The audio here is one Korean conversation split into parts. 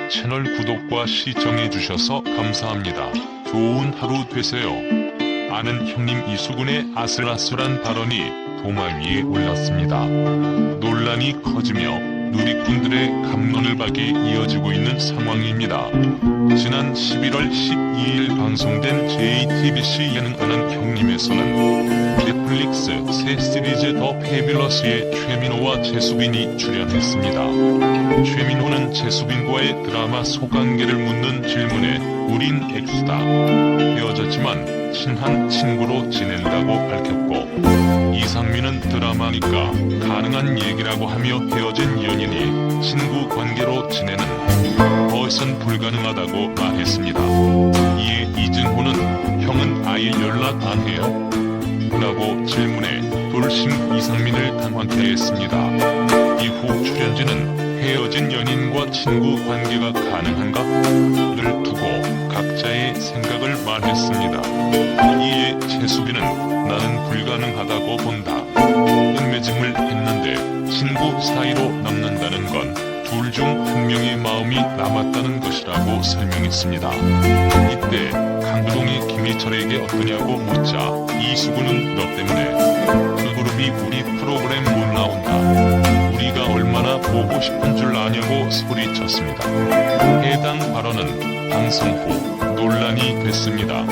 채널 구독과 시청해주셔서 감사합니다. 좋은 하루 되세요. 아는 형님 이수근의 아슬아슬한 발언이 도마 위에 올랐습니다. 논란이 커지며 누리꾼들의 갑론을박이 이어지고 있는 상황입니다. 지난 11월 12일 방송된 JTBC 예능 아는 형님에서는 넷플릭스 새 시리즈 더 패빌러스에 최민호와 재수빈이 출연했습니다. 최민호는 재수빈과의 드라마 소관계를 묻는 질문에 "우린 엑스다. 헤어졌지만 친한 친구로 지낸다고 밝혔고, 이상민은 드라마니까 가능한 얘기라고 하며 헤어진 연인이 친구 관계로 지내는 것은 불가능하다고 말했습니다. 이에 이진호는 "형은 아예 연락 안 해요?" 라고 질문해 돌싱 이상민을 당황케 했습니다. 이후 출연진은 헤어진 연인과 친구 관계가 가능한가?를 두고 각자의 생각을 말했습니다. 이에 재수빈은 "나는 불가능하다고 본다. 끝맺음을 했는데 친구 사이로 남는다는 건 둘 중 한 명의 마음이 남았다는 것이라고 설명했습니다. 이때 강호동이 김희철에게 어떠냐고 묻자 이수근은 "너 때문에 그 그룹이 우리 프로그램 못 나온다. 우리가 얼마나 보고 싶은 줄 아냐고 소리쳤습니다. 해당 발언은 방송 후 논란이 됐습니다.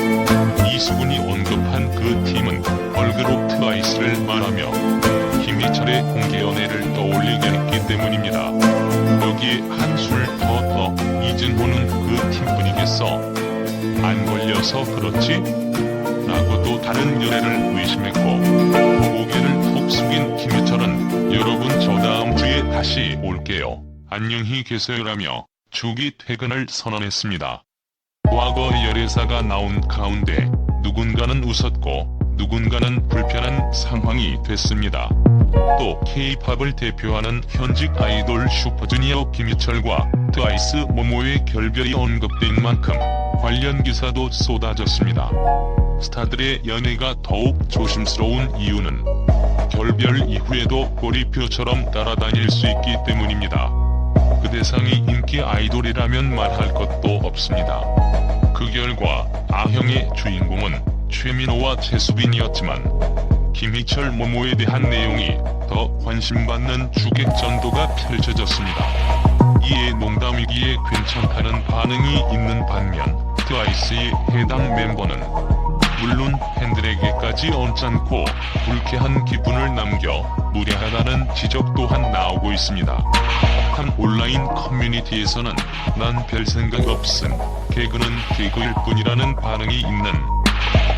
이수근이 언급한 그 팀은 걸그룹 트와이스를 말하며 김희철의 공개 연애를 떠올리게 했기 때문입니다. 여기에 한술 더 이진호는 "그 팀뿐이겠어? 안 걸려서 그렇지?" 라고 또 다른 연애를 의심했고, 고개를 푹 숙인 김희철은 "여러분 저 다음 주에 다시 올게요. 안녕히 계세요라며 조기 퇴근을 선언했습니다. 과거 열애사가 나온 가운데 누군가는 웃었고 누군가는 불편한 상황이 됐습니다. 또 K-팝을 대표하는 현직 아이돌 슈퍼주니어 김희철과 트와이스 모모의 결별이 언급된 만큼 관련 기사도 쏟아졌습니다. 스타들의 연애가 더욱 조심스러운 이유는 결별 이후에도 꼬리표처럼 따라다닐 수 있기 때문입니다. 그 대상이 인기 아이돌이라면 말할 것도 없습니다. 그 결과 아형의 주인공은 최민호와 재수빈이었지만 김희철 모모에 대한 내용이 더 관심받는 주객전도가 펼쳐졌습니다. 이에 농담이기에 괜찮다는 반응이 있는 반면 트와이스의 해당 멤버는 물론 팬들에게까지 언짢고 불쾌한 기분을 남겨 무례하다는 지적 또한 나오고 있습니다. 한 온라인 커뮤니티에서는 "난 별 생각 없음. 개그는 개그일 뿐이라는 반응이 있는.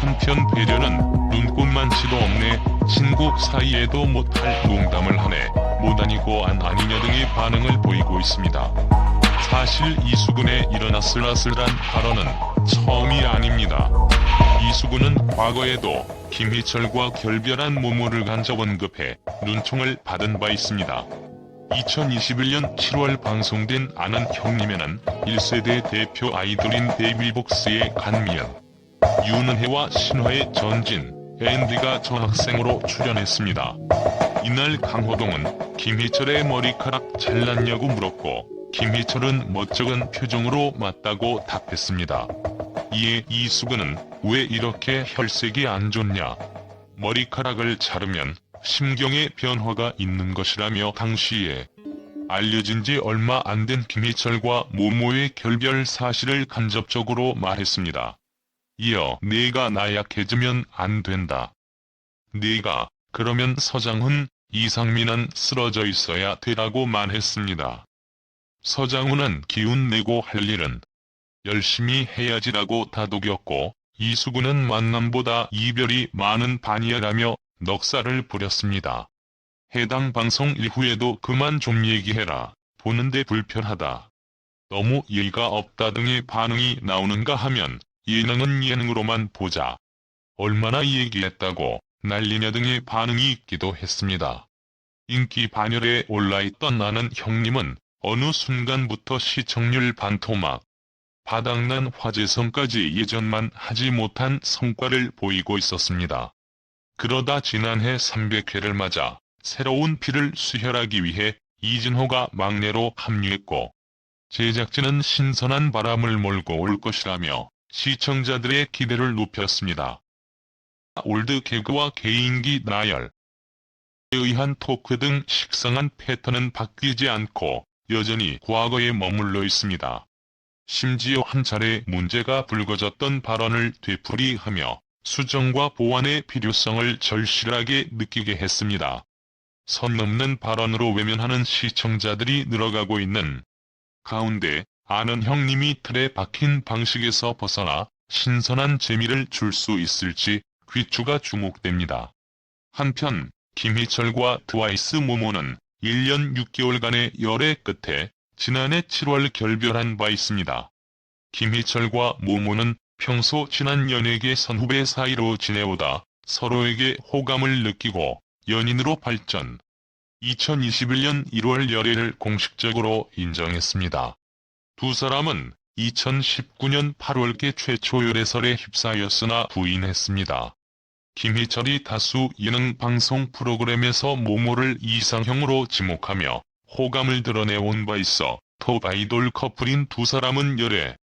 한편 배려는 눈꽃만치도 없네. 친구 사이에도 못할 농담을 하네. 못 아니고 안 아니냐" 등의 반응을 보이고 있습니다. 사실 이수근의 이런 아슬아슬한 발언은 처음이 아닙니다. 이수근은 과거에도 김희철과 결별한 모모를 간접 언급해 눈총을 받은 바 있습니다. 2021년 7월 방송된 아는 형님에는 1세대 대표 아이돌인 데이비복스의 간미연, 윤은혜와 신화의 전진, 앤디가 전학생으로 출연했습니다. 이날 강호동은 김희철의 머리카락 잘랐냐고 물었고, 김희철은 멋쩍은 표정으로 맞다고 답했습니다. 이에 이수근은 "왜 이렇게 혈색이 안 좋냐? 머리카락을 자르면 심경의 변화가 있는 것이라며 당시에 알려진 지 얼마 안 된 김희철과 모모의 결별 사실을 간접적으로 말했습니다. 이어 "내가 나약해지면 안 된다. 내가 그러면 서장훈, 이상민은 쓰러져 있어야 되라고 말했습니다. 서장훈은 기운 내고 할 일은 열심히 해야지라고 다독였고, 이수근은 "만남보다 이별이 많은 반이야라며 넉살을 부렸습니다. 해당 방송 이후에도 "그만 좀 얘기해라. 보는데 불편하다. 너무 예의가 없다" 등의 반응이 나오는가 하면 "예능은 예능으로만 보자. 얼마나 얘기했다고 난리냐" 등의 반응이 있기도 했습니다. 인기 반열에 올라있던 아는 형님은 어느 순간부터 시청률 반토막, 바닥난 화제성까지 예전만 하지 못한 성과를 보이고 있었습니다. 그러다 지난해 300회를 맞아 새로운 피를 수혈하기 위해 이진호가 막내로 합류했고, 제작진은 신선한 바람을 몰고 올 것이라며 시청자들의 기대를 높였습니다. 올드 개그와 개인기 나열에 의한 토크 등 식상한 패턴은 바뀌지 않고 여전히 과거에 머물러 있습니다. 심지어 한 차례 문제가 불거졌던 발언을 되풀이하며 수정과 보완의 필요성을 절실하게 느끼게 했습니다. 선 넘는 발언으로 외면하는 시청자들이 늘어가고 있는 가운데 아는 형님이 틀에 박힌 방식에서 벗어나 신선한 재미를 줄 수 있을지 귀추가 주목됩니다. 한편 김희철과 트와이스 모모는 1년 6개월간의 열애 끝에 지난해 7월 결별한 바 있습니다. 김희철과 모모는 평소 친한 연예계 선후배 사이로 지내오다 서로에게 호감을 느끼고 연인으로 발전. 2021년 1월 열애를 공식적으로 인정했습니다. 두 사람은 2019년 8월께 최초 열애설에 휩싸였으나 부인했습니다. 김희철이 다수 예능 방송 프로그램에서 모모를 이상형으로 지목하며 호감을 드러내온 바 있어 톱 아이돌 커플인 두 사람은 열애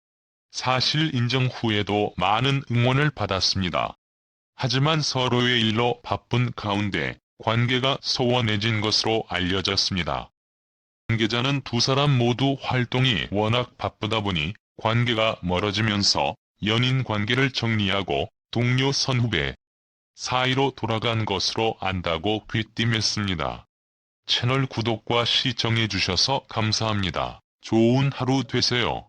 사실 인정 후에도 많은 응원을 받았습니다. 하지만 서로의 일로 바쁜 가운데 관계가 소원해진 것으로 알려졌습니다. 관계자는 두 사람 모두 활동이 워낙 바쁘다 보니 관계가 멀어지면서 연인 관계를 정리하고 동료 선후배 사이로 돌아간 것으로 안다고 귀띔했습니다. 채널 구독과 시청해주셔서 감사합니다. 좋은 하루 되세요.